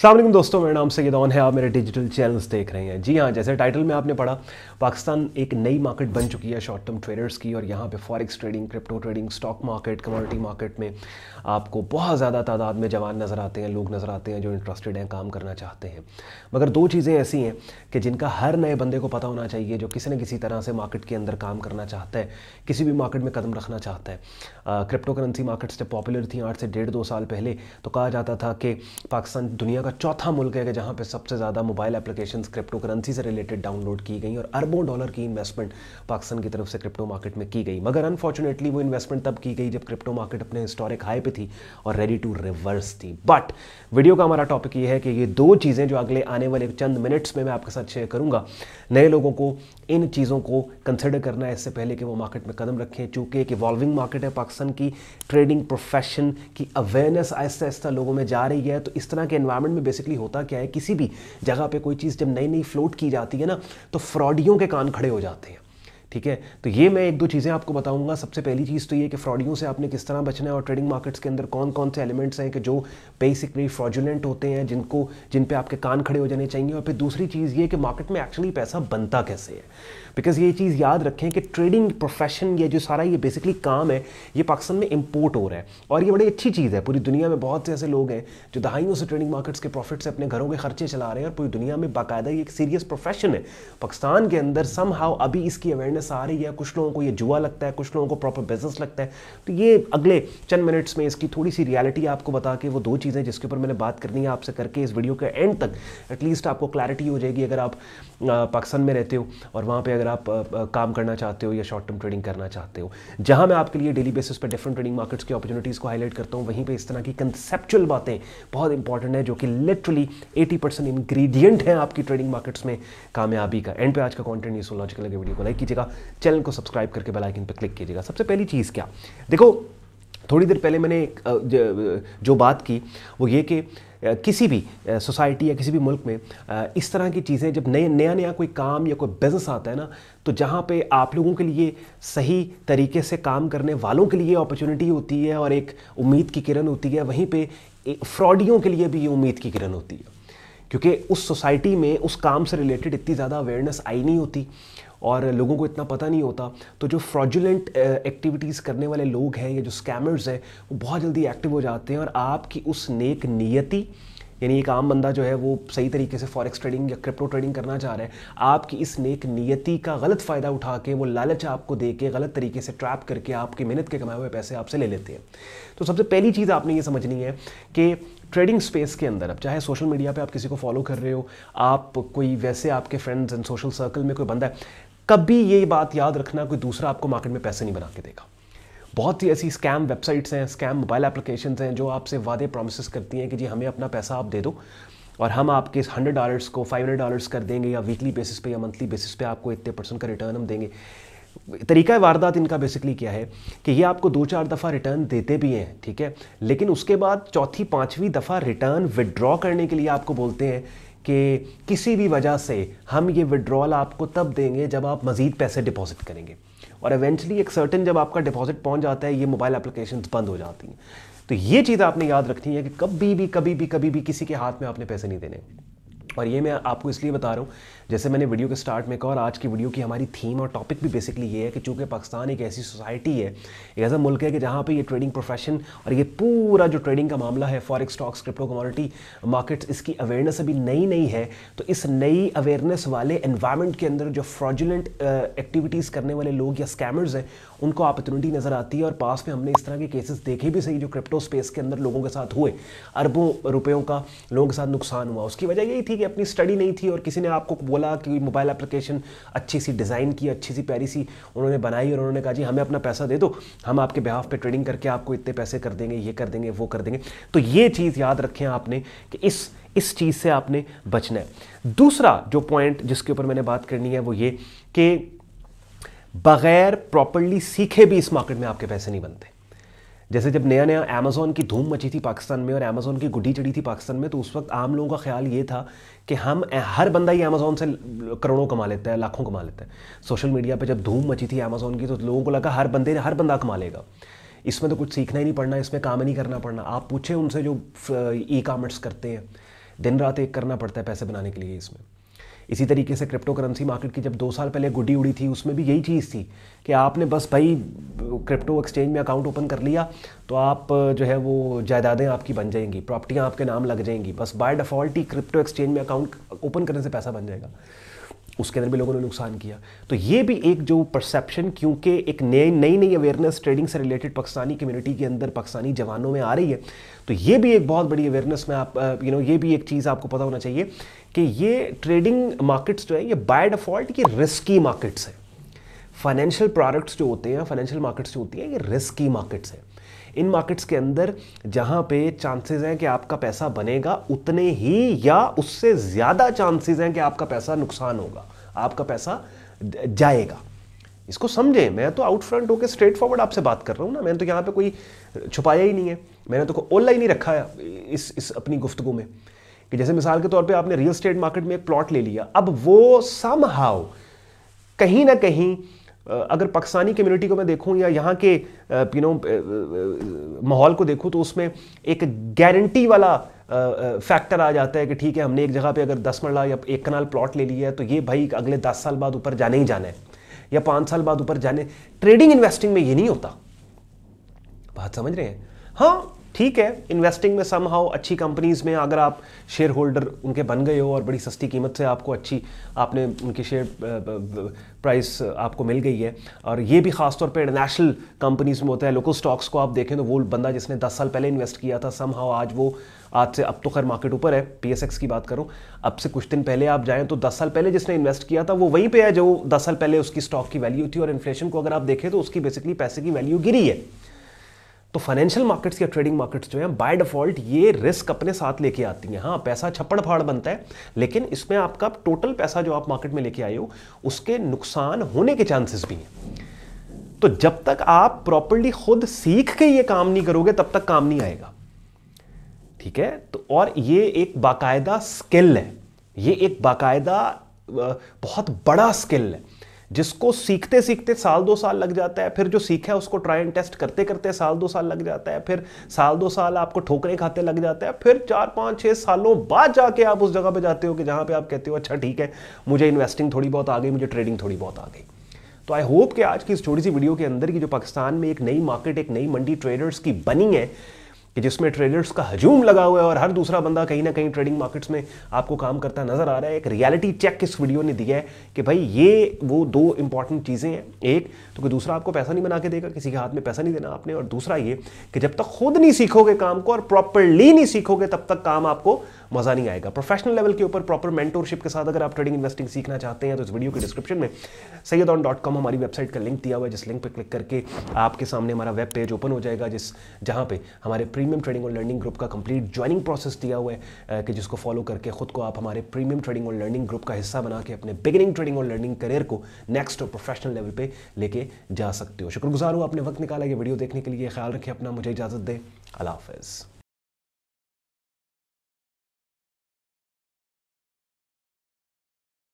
अस्सलाम वालेकुम दोस्तों, मेरा नाम सैयद ओन है। आप मेरे डिजिटल चैनल्स देख रहे हैं। जी हाँ, जैसे टाइटल में आपने पढ़ा, पाकिस्तान एक नई मार्केट बन चुकी है शॉर्ट टर्म ट्रेडर्स की। और यहाँ पे forex trading, crypto trading, stock market, commodity market में आपको बहुत ज़्यादा तादाद में जवान नज़र आते हैं, लोग नज़र आते हैं जो इंटरेस्टेड हैं, काम करना चाहते हैं। मगर दो चीज़ें ऐसी हैं कि जिनका हर नए बंदे को पता होना चाहिए जो किसी न किसी तरह से मार्केट के अंदर काम करना चाहता है, किसी भी मार्केट में कदम रखना चाहता है। क्रिप्टो करेंसी मार्केट्स जब पॉपुलर थी आज से 1.5-2 साल पहले, तो कहा जाता था कि पाकिस्तान दुनिया का चौथा मुल्क है कि जहाँ पे सबसे ज़्यादा मोबाइल एप्लीकेशंस क्रिप्टो करेंसी से रिलेटेड डाउनलोड की गई और अरबों डॉलर की इन्वेस्टमेंट पाकिस्तान की तरफ से क्रिप्टो मार्केट में की गई। मगर अनफॉर्चुनेटली वो इन्वेस्टमेंट तब की गई जब क्रिप्टो मार्केट अपने हिस्टोरिक हाई पे थी और रेडी टू रिवर्स थी। बट वीडियो का हमारा टॉपिक ये है कि ये दो चीज़ें जो अगले आने वाले चंद मिनट्स में मैं आपके साथ शेयर करूँगा, नए लोगों को इन चीज़ों को कंसिडर करना है इससे पहले कि वो मार्केट में कदम रखें। चूँकि एक इवॉल्विंग मार्केट है पाकिस्तान की, ट्रेडिंग प्रोफेशन की अवेयरनेस आहिस्ता आहिस्ता लोगों में जा रही है। तो इस तरह के एनवायरनमेंट में बेसिकली होता क्या है, किसी भी जगह पे कोई चीज़ जब नई नई फ्लोट की जाती है ना, तो फ्रॉडियों के कान खड़े हो जाते हैं। ठीक है, तो ये मैं एक दो चीज़ें आपको बताऊंगा। सबसे पहली चीज़ तो ये कि फ्रॉडियों से आपने किस तरह बचना है और ट्रेडिंग मार्केट्स के अंदर कौन कौन से एलिमेंट्स हैं कि जो बेसिकली फ्रॉडुलेंट होते हैं, जिन पे आपके कान खड़े हो जाने चाहिए। और फिर दूसरी चीज़ ये कि मार्केट में एक्चुअली पैसा बनता कैसे है। बिकॉज ये चीज़ याद रखें कि ट्रेडिंग प्रोफेशन, ये जो सारा ये बेसिकली काम है, ये पाकिस्तान में इम्पोर्ट हो रहा है और ये बड़ी अच्छी चीज़ है। पूरी दुनिया में बहुत से ऐसे लोग हैं जो दहाइयों से ट्रेडिंग मार्केट्स के प्रॉफिट से अपने घरों के खर्चे चला रहे हैं और पूरी दुनिया में बाकायदा ये एक सीरियस प्रोफेशन है। पाकिस्तान के अंदर समहाउ अभी इसकी अवेयरनेस आ रही है। कुछ लोगों को ये जुआ लगता है, कुछ लोगों को प्रॉपर बिजनेस लगता है। तो ये अगले चंद मिनट्स में इसकी थोड़ी सी रियलिटी आपको बता के वो दो चीज़ें जिसके ऊपर मैंने बात करनी है आपसे करके इस वीडियो के एंड तक एटलीस्ट आपको क्लैरिटी हो जाएगी। अगर आप पाकिस्तान में रहते हो और वहाँ पे अगर आप काम करना चाहते हो या शॉर्ट टर्म ट्रेडिंग करना चाहते हो, जहाँ मैं आपके लिए डेली बेसिस पे डिफरेंट ट्रेडिंग मार्केट्स की अपॉर्चुनिटीज़ को हाईलाइट करता हूँ, वहीं पे इस तरह की कंसेप्चुअल बातें बहुत इंपॉर्टेंट है जो कि लिटरली 80% इंग्रेडिएंट है आपकी ट्रेडिंग मार्केट्स में कामयाबी का। एंड पे आज का कंटेंट ये लॉजिकल लगे, वीडियो को लाइक कीजिएगा, चैनल को सब्सक्राइब करके बेल आइकन पर क्लिक कीजिएगा। सबसे पहली चीज़ क्या, देखो थोड़ी देर पहले मैंने जो बात की वो ये कि किसी भी सोसाइटी या किसी भी मुल्क में इस तरह की चीज़ें जब नया कोई काम या कोई बिज़नेस आता है ना, तो जहाँ पे आप लोगों के लिए सही तरीके से काम करने वालों के लिए अपॉर्चुनिटी होती है और एक उम्मीद की किरण होती है, वहीं पे फ्रॉडियों के लिए भी ये उम्मीद की किरण होती है। क्योंकि उस सोसाइटी में उस काम से रिलेटेड इतनी ज़्यादा अवेयरनेस आई नहीं होती और लोगों को इतना पता नहीं होता। तो जो फ्रॉडुलेंट एक्टिविटीज़ करने वाले लोग हैं या जो स्कैमर्स हैं, वो बहुत जल्दी एक्टिव हो जाते हैं और आपकी उस नेक नियति, यानी एक आम बंदा जो है वो सही तरीके से फॉरेक्स ट्रेडिंग या क्रिप्टो ट्रेडिंग करना चाह रहा है, आपकी इस नेक नियति का गलत फ़ायदा उठा के वो लालच आपको दे के गलत तरीके से ट्रैप करके आपकी मेहनत के कमाए हुए पैसे आपसे ले लेते हैं। तो सबसे पहली चीज़ आपने ये समझनी है कि ट्रेडिंग स्पेस के अंदर, अब चाहे सोशल मीडिया पे आप किसी को फॉलो कर रहे हो, आप कोई वैसे आपके फ्रेंड्स एंड सोशल सर्कल में कोई बंदा है, कभी ये बात याद रखना कोई दूसरा आपको मार्केट में पैसे नहीं बना के देगा। बहुत सी ऐसी स्कैम वेबसाइट्स हैं, स्कैम मोबाइल एप्लीकेशंस हैं जो आपसे वादे प्रॉमिसेस करती हैं कि जी हमें अपना पैसा आप दे दो और हम आपके इस $100 को $500 कर देंगे या वीकली बेसिस पे या मंथली बेसिस पे आपको इतने % का रिटर्न हम देंगे। तरीका वारदात इनका बेसिकली क्या है कि ये आपको 2-4 दफ़ा रिटर्न देते भी हैं, ठीक है, लेकिन उसके बाद चौथी 5वीं दफ़ा रिटर्न विड्रॉ करने के लिए आपको बोलते हैं कि किसी भी वजह से हम ये विड्रॉल आपको तब देंगे जब आप मज़ीद पैसे डिपॉजिट करेंगे। और इवेंचुअली एक सर्टेन जब आपका डिपॉजिट पहुंच जाता है, ये मोबाइल एप्लीकेशंस बंद हो जाती हैं। तो ये चीज़ आपने याद रखनी है कि कभी भी किसी के हाथ में आपने पैसे नहीं देने। और ये मैं आपको इसलिए बता रहा हूँ, जैसे मैंने वीडियो के स्टार्ट में कहा और आज की वीडियो की हमारी थीम और टॉपिक भी बेसिकली ये है कि चूँकि पाकिस्तान एक ऐसी सोसाइटी है, एक ऐसा मुल्क है कि जहाँ पे ये ट्रेडिंग प्रोफेशन और ये पूरा जो ट्रेडिंग का मामला है, forex, stocks, crypto, commodity markets, इसकी अवेयरनेस अभी नई है। तो इस नई अवेयरनेस वाले एनवायरनमेंट के अंदर जो फ्रॉडुलेंट एक्टिविटीज़ करने वाले लोग या स्कैमर्स हैं, उनको अपॉर्चुनिटी नज़र आती है। और पास में हमने इस तरह के केसेस देखे भी सही जो क्रिप्टो स्पेस के अंदर लोगों के साथ हुए, अरबों रुपयों का लोगों के साथ नुकसान हुआ। उसकी वजह यही थी कि अपनी स्टडी नहीं थी और किसी ने आपको बोला कि मोबाइल एप्लीकेशन अच्छी सी डिज़ाइन की, अच्छी सी प्यारी सी उन्होंने बनाई और उन्होंने कहा जी हमें अपना पैसा दे दो, हम आपके बिहाफ पे ट्रेडिंग करके आपको इतने पैसे कर देंगे, ये कर देंगे, वो कर देंगे। तो ये चीज़ याद रखें आपने कि इस चीज़ से आपने बचना है। दूसरा जो पॉइंट जिसके ऊपर मैंने बात करनी है वो ये कि बगैर प्रॉपर्ली सीखे भी इस मार्केट में आपके पैसे नहीं बनते। जैसे जब नया अमेज़ॉन की धूम मची थी पाकिस्तान में और अमेज़ॉन की गुड्डी चढ़ी थी पाकिस्तान में, तो उस वक्त आम लोगों का ख्याल ये था कि हर बंदा ही अमेज़ॉन से करोड़ों कमा लेता है, लाखों कमा लेता है। सोशल मीडिया पे जब धूम मची थी अमेज़ॉन की तो लोगों को लगा हर बंदा कमा लेगा, इसमें तो कुछ सीखना ही नहीं पड़ना, इसमें काम ही नहीं करना पड़ना। आप पूछें उनसे जो ई कॉमर्स करते हैं दिन रात एक करना पड़ता है पैसे बनाने के लिए इसमें। इसी तरीके से क्रिप्टो करेंसी मार्केट की जब 2 साल पहले गुड्डी उड़ी थी, उसमें भी यही चीज़ थी कि आपने बस भाई क्रिप्टो एक्सचेंज में अकाउंट ओपन कर लिया तो आप जो है वो जायदादें आपकी बन जाएंगी, प्रॉपर्टियां आपके नाम लग जाएंगी, बस by default he crypto exchange में अकाउंट ओपन करने से पैसा बन जाएगा। उसके अंदर भी लोगों ने नुकसान किया। तो ये भी एक जो परसेप्शन, क्योंकि एक नई अवेयरनेस ट्रेडिंग से रिलेटेड पाकिस्तानी कम्युनिटी के अंदर, पाकिस्तानी जवानों में आ रही है, तो ये भी एक बहुत बड़ी अवेयरनेस में आप ये भी एक चीज़ आपको पता होना चाहिए कि ये ट्रेडिंग मार्केट्स जो है ये बाय डिफ़ॉल्ट ये रिस्की मार्केट्स है। फाइनेंशियल प्रोडक्ट्स जो होते हैं, फाइनेंशियल मार्केट्स जो होती हैं, ये रिस्की मार्केट्स हैं। इन मार्केट्स के अंदर जहाँ पे चांसेस हैं कि आपका पैसा बनेगा, उतने ही या उससे ज़्यादा चांसेस हैं कि आपका पैसा नुकसान होगा, आपका पैसा जाएगा। इसको समझें। मैं तो आउट फ्रंट होकर स्ट्रेट फॉरवर्ड आपसे बात कर रहा हूँ ना, मैंने तो यहाँ पे कोई छुपाया ही नहीं है, मैंने तो कोई ऑनलाइन नहीं रखा है इस अपनी गुफ्तगू में कि जैसे मिसाल के तौर पे आपने रियल एस्टेट मार्केट में एक प्लॉट ले लिया, अब वो समहाउ कहीं ना कहीं अगर पाकिस्तानी कम्युनिटी को मैं देखूं या यहाँ के माहौल को देखूं तो उसमें एक गारंटी वाला फैक्टर आ जाता है कि ठीक है, हमने एक जगह पे अगर 10 मरला या 1 कनाल प्लॉट ले लिया है तो ये भाई अगले 10 साल बाद ऊपर जाने ही जाना है या 5 साल बाद ऊपर जाने। ट्रेडिंग इन्वेस्टिंग में ये नहीं होता। बात समझ रहे हैं? हाँ ठीक है, इन्वेस्टिंग में समहाउ अच्छी कंपनीज़ में अगर आप शेयर होल्डर उनके बन गए हो और बड़ी सस्ती कीमत से आपको आपने उनकी शेयर प्राइस आपको मिल गई है, और ये भी ख़ास तौर पे इंटरनेशनल कंपनीज़ में होता है। लोकल स्टॉक्स को आप देखें तो वो बंदा जिसने 10 साल पहले इन्वेस्ट किया था, समहाउ आज से, अब तो खैर मार्केट ऊपर है, PSX की बात करूँ, अब से कुछ दिन पहले आप जाएँ तो 10 साल पहले जिसने इन्वेस्ट किया था वो वहीं पर है जो 10 साल पहले उसकी स्टॉक की वैल्यू थी, और इन्फ्लेशन को अगर आप देखें तो उसकी बेसिकली पैसे की वैल्यू गिरी है। तो फाइनेंशियल मार्केट्स या ट्रेडिंग मार्केट्स जो हैं बाय डिफ़ॉल्ट ये रिस्क अपने साथ लेके आती हैं। हाँ, पैसा छप्पड़ फाड़ बनता है, लेकिन इसमें आपका टोटल पैसा जो आप मार्केट में लेके आए हो उसके नुकसान होने के चांसेस भी हैं। तो जब तक आप प्रॉपर्ली खुद सीख के ये काम नहीं करोगे तब तक काम नहीं आएगा, ठीक है? तो और ये एक बाकायदा स्किल है, ये एक बाकायदा बहुत बड़ा स्किल है जिसको सीखते सीखते 1-2 साल लग जाता है, फिर जो सीखा है उसको ट्राई एंड टेस्ट करते करते 1-2 साल लग जाता है, फिर 1-2 साल आपको ठोकरें खाते लग जाता है, फिर 4-5-6 सालों बाद जाके आप उस जगह पे जाते हो कि जहां पे आप कहते हो अच्छा ठीक है, मुझे इन्वेस्टिंग थोड़ी बहुत आ गई, मुझे ट्रेडिंग थोड़ी बहुत आ गई। तो आई होप कि आज की इस छोटी सी वीडियो के अंदर की जो पाकिस्तान में एक नई मार्केट, एक नई मंडी ट्रेडर्स की बनी है कि जिसमें ट्रेडर्स का हजूम लगा हुआ है और हर दूसरा बंदा कहीं ना कहीं ट्रेडिंग मार्केट्स में आपको काम करता नजर आ रहा है, एक रियलिटी चेक इस वीडियो ने दिया है कि भाई ये वो 2 इंपॉर्टेंट चीज़ें हैं। एक तो कि दूसरा आपको पैसा नहीं बना के देगा, किसी के हाथ में पैसा नहीं देना आपने, और दूसरा ये कि जब तक खुद नहीं सीखोगे काम को और प्रॉपरली नहीं सीखोगे तब तक काम आपको मज़ा नहीं आएगा। प्रोफेशनल लेवल के ऊपर प्रॉपर मेंटोरशिप के साथ अगर आप ट्रेडिंग इन्वेस्टिंग सीखना चाहते हैं तो इस वीडियो के डिस्क्रिप्शन में sayyadon.com हमारी वेबसाइट का लिंक दिया हुआ है, जिस लिंक पर क्लिक करके आपके सामने हमारा वेब पेज ओपन हो जाएगा जहाँ पे हमारे प्रीमियम ट्रेडिंग और लर्निंग ग्रुप का कंप्लीट ज्वाइनिंग प्रोसेस दिया हुआ है कि जिसको फॉलो करके खुद को आप हमारे प्रीमियम ट्रेडिंग और लर्निंग ग्रुप का हिस्सा बना के अपने बिगिनिंग ट्रेडिंग और लर्निंग करियर को नेक्स्ट और प्रोफेशनल लेवल पे लेके जा सकते हो। शुक्रगुजार हूँ आपने वक्त निकाला ये वीडियो देखने के लिए। ख्याल रखें अपना, मुझे इजाज़त दें। अल्लाह हाफ़िज़।